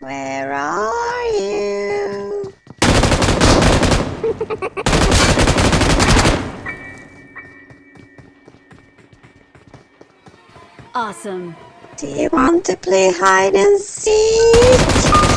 Where are you? Awesome. Do you want to play hide and seek?